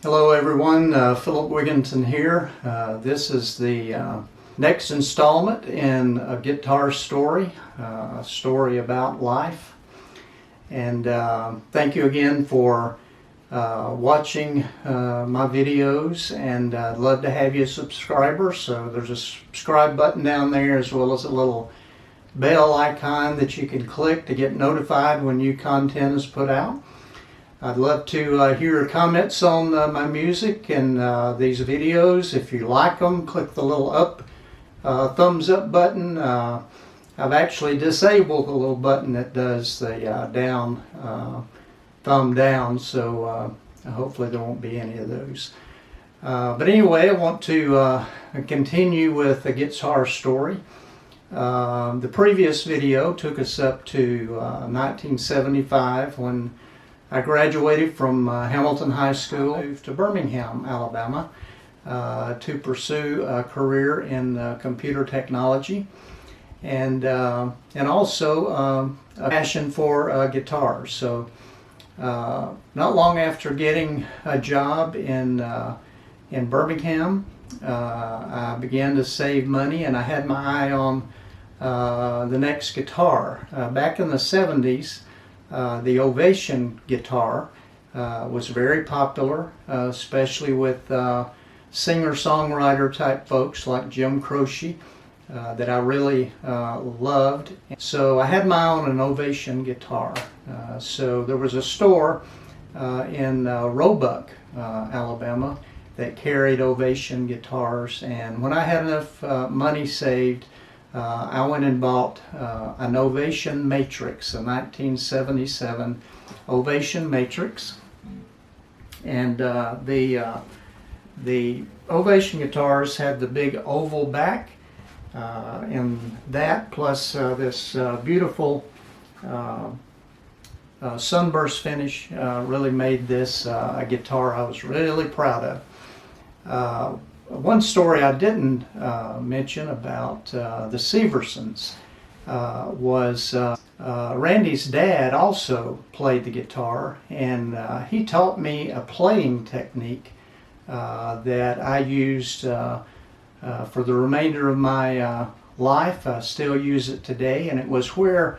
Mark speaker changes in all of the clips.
Speaker 1: Hello everyone, Phillip Wiginton here. This is the next installment in a guitar story, a story about life. And thank you again for watching my videos, and I'd love to have you a subscriber. So there's a subscribe button down there, as well as a little bell icon that you can click to get notified when new content is put out. I'd love to hear your comments on my music and these videos. If you like them, click the little thumbs up button. I've actually disabled the little button that does the thumb down, so hopefully there won't be any of those. But anyway, I want to continue with the guitar story. The previous video took us up to 1975, when I graduated from Hamilton High School, moved to Birmingham, Alabama, to pursue a career in computer technology, and also a passion for guitars. So not long after getting a job in Birmingham, I began to save money, and I had my eye on the next guitar. Back in the 70s, the Ovation guitar was very popular, especially with singer-songwriter type folks like Jim Croce, that I really loved. So I had my eye on an Ovation guitar. So there was a store in Roebuck, Alabama, that carried Ovation guitars, and when I had enough money saved, I went and bought an Ovation Matrix, a 1977 Ovation Matrix. And the Ovation guitars had the big oval back, and that plus this beautiful sunburst finish really made this a guitar I was really proud of. One story I didn't mention about the Seversons was Randy's dad also played the guitar, and he taught me a playing technique that I used for the remainder of my life. I still use it today, and it was where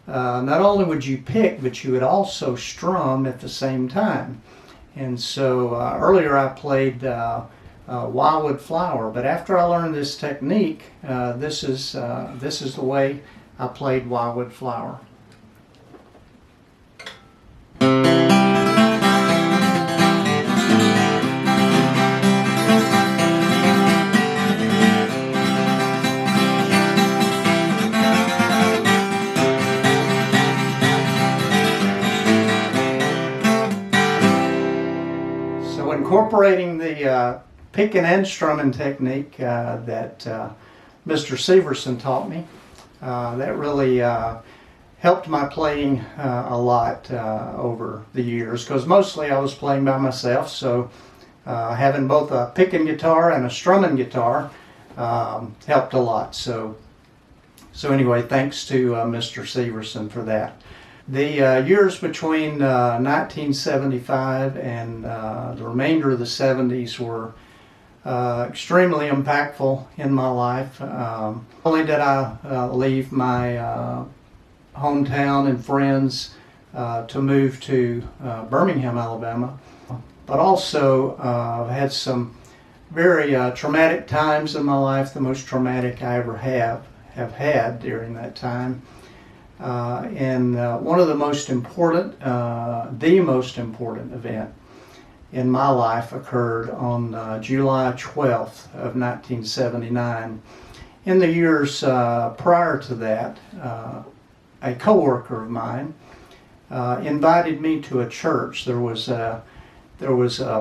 Speaker 1: not only would you pick, but you would also strum at the same time. And so earlier I played Wildwood Flower, but after I learned this technique, this is the way I played Wildwood Flower. So incorporating the picking and strumming technique that Mr. Severson taught me, that really helped my playing a lot over the years, because mostly I was playing by myself. So having both a picking guitar and a strumming guitar helped a lot. So anyway, thanks to Mr. Severson for that. The years between 1975 and the remainder of the 70s were extremely impactful in my life. Not only did I leave my hometown and friends to move to Birmingham, Alabama, but also had some very traumatic times in my life, the most traumatic I ever have had during that time. And one of the most important event in my life occurred on July 12th of 1979. In the years prior to that, a co-worker of mine invited me to a church. There was a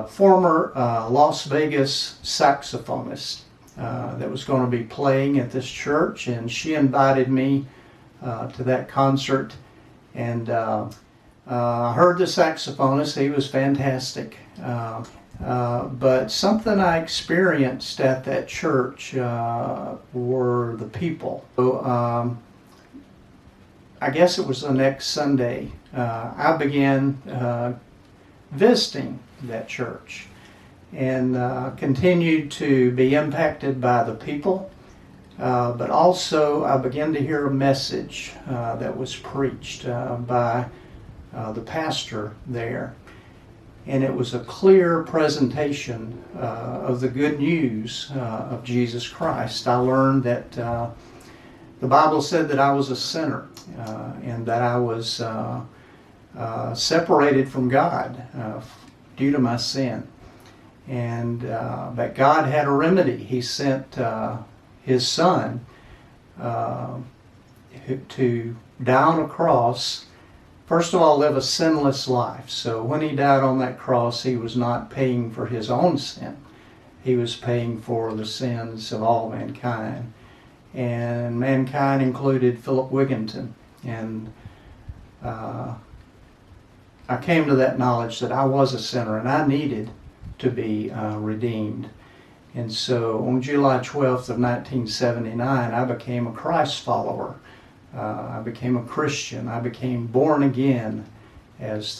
Speaker 1: former Las Vegas saxophonist that was going to be playing at this church, and she invited me to that concert. And I heard the saxophonist. He was fantastic. But something I experienced at that church were the people. So I guess it was the next Sunday, I began visiting that church. and continued to be impacted by the people. But also I began to hear a message that was preached by the pastor there. And it was a clear presentation of the good news of Jesus Christ. I learned that the Bible said that I was a sinner and that I was separated from God due to my sin. And that God had a remedy. He sent His Son to die on a cross. First of all, live a sinless life. So when He died on that cross, He was not paying for His own sin. He was paying for the sins of all mankind. And mankind included Phillip Wiginton. And I came to that knowledge that I was a sinner and I needed to be redeemed. And so on July 12th of 1979, I became a Christ follower. I became a Christian. I became born again, as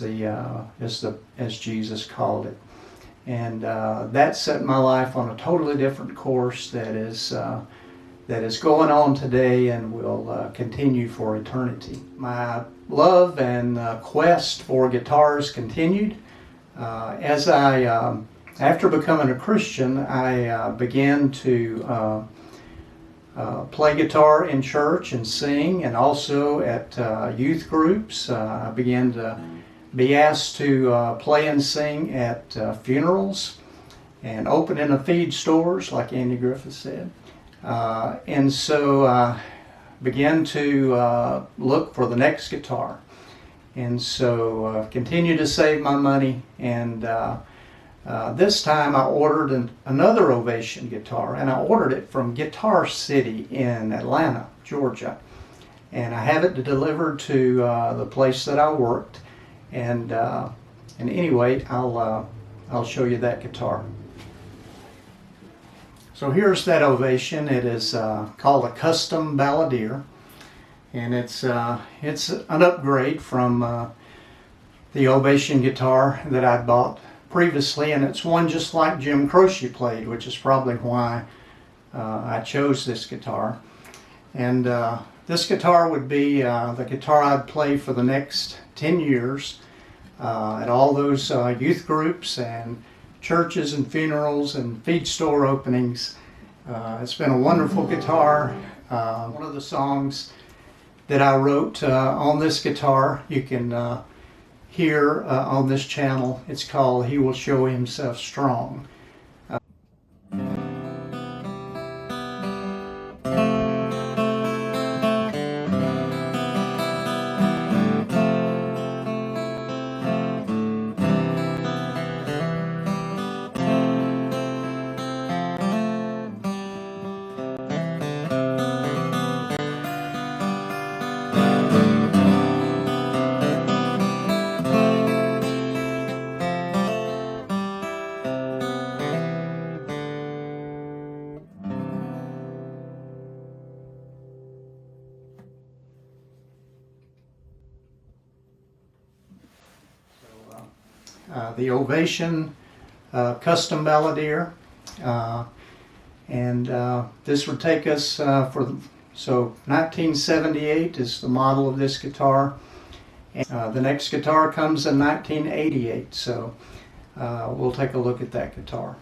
Speaker 1: Jesus called it. And that set my life on a totally different course that is going on today and will continue for eternity. My love and quest for guitars continued. After becoming a Christian, I began to play guitar in church and sing, and also at youth groups. I began to be asked to play and sing at funerals and open in a feed stores, like Andy Griffith said. And so I began to look for the next guitar. And so continued to save my money, and this time I ordered another Ovation guitar, and I ordered it from Guitar City in Atlanta, Georgia. And I have it delivered to the place that I worked. And anyway, I'll show you that guitar. So here's that Ovation. It is called a Custom Balladeer, and it's an upgrade from the Ovation guitar that I'd bought previously, and it's one just like Jim Croce played, which is probably why I chose this guitar. And this guitar would be the guitar I'd play for the next 10 years at all those youth groups and churches and funerals and feed store openings. It's been a wonderful guitar. One of the songs that I wrote on this guitar you can hear on this channel. It's called "He Will Show Himself Strong." The Ovation Custom Balladeer, and this would take us so 1978 is the model of this guitar, and the next guitar comes in 1988, so we'll take a look at that guitar.